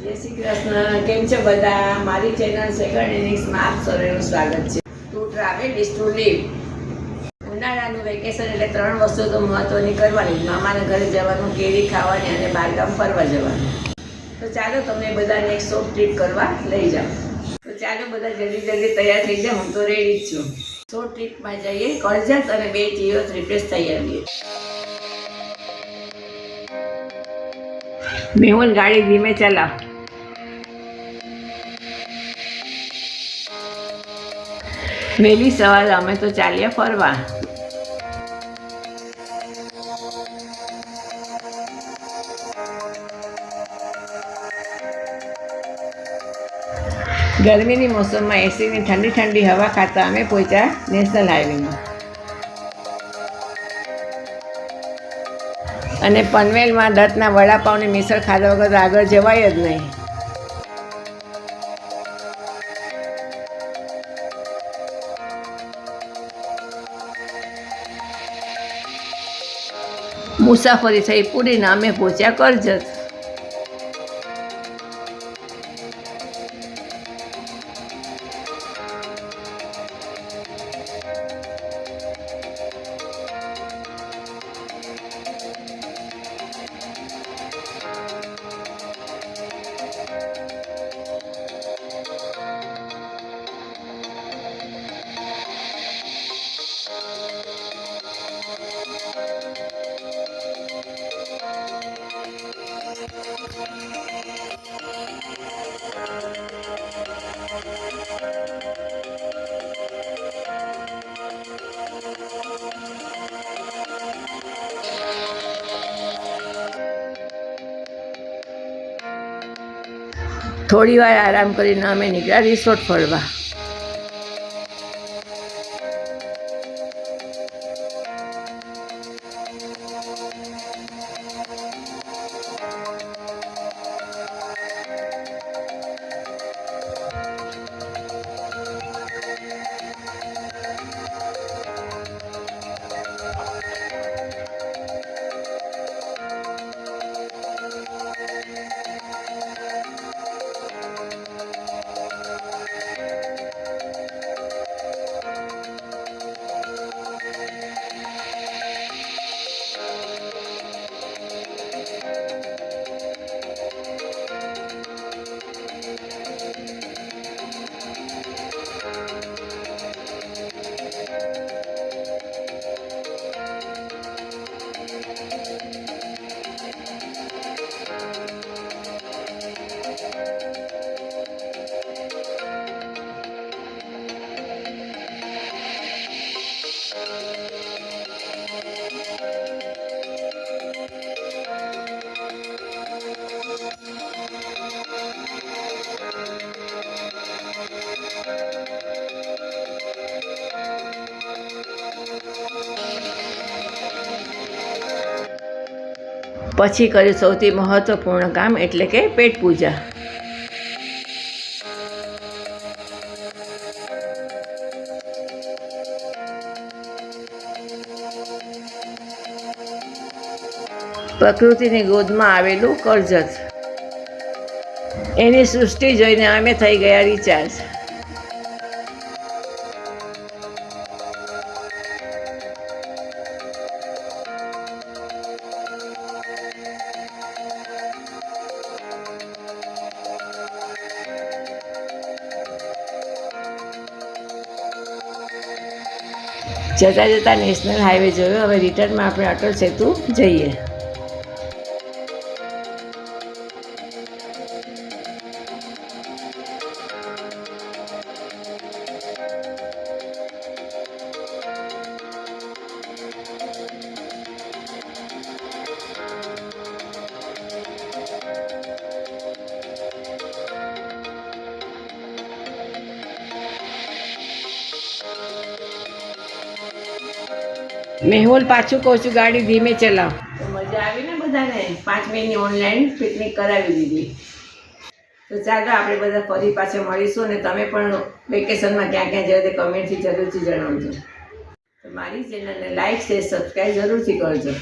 જય શ્રી કૃષ્ણ. કેમ છો બધા? મારી ચેનલ સેકન્ડ ઇનિંગ્સમાં આપ સૌનું સ્વાગત છે. To travel is to live. ઉનાળાનું વેકેશન એટલે 3 વસ્તુ તો મહત્ત્વની કરવાની. મામાના ઘરે જવાનું, કેરી ખાવાની અને બહારગામ ફરવા જવાનું. તો ચાલો તમને બધાને એક શોર્ટ ટ્રીપ કરવા લઈ જાઉં. તો ચાલો બધા જલ્દી તૈયાર થઈ જાય. હું તો રેડી જ છું. શોર્ટ ટ્રીપમાં જઈએ કરજત અને 2 દિવસ રિફ્રેશ થઈ આવીએ. મેહુલ ગાડી ધીમે ચલાવ. વહેલી સવારે અમે તો ચાલ્યા ફરવા. ગરમીની મોસમમાં એસીની ઠંડી હવા ખાતા અમે પહોંચ્યા નેશનલ હાઈવેમાં. અને પનવેલમાં દત્તના વડાપાવની મિસળ ખાધા વગર આગળ જવાય જ નહીં. મુસાફરી થઈ પૂરીને અમે પહોંચ્યા કરજત. થોડી વાર આરામ કરીને અમે નીકળ્યા રિસોર્ટ ફરવા. પછી કર્યું સૌથી મહત્વપૂર્ણ કામ એટલે કે પેટ પૂજા. પ્રકૃતિની ગોદમાં આવેલું કરજત. એની સૃષ્ટિ જોઈને અમે થઈ ગયા રિચાર્જ. જતા નેશનલ હાઈવે જોયો. હવે રિટર્નમાં આપણે અટલ સેતુ જઈએ. મેહુલ પાછું કહું છું ગાડી ધીમે ચલાવ. તો મજા આવી ને બધાને? 5 મિનિટની ઓનલાઈન પિકનિક કરાવી દીધી. તો ચાલો આપણે બધા ફરી પાછા મળીશું. અને તમે પણ વેકેશનમાં ક્યાં જાઓ તે કમેન્ટથી જરૂરથી જણાવજો. તો મારી ચેનલને લાઈક શેર સબસ્ક્રાઈબ જરૂરથી કરજો.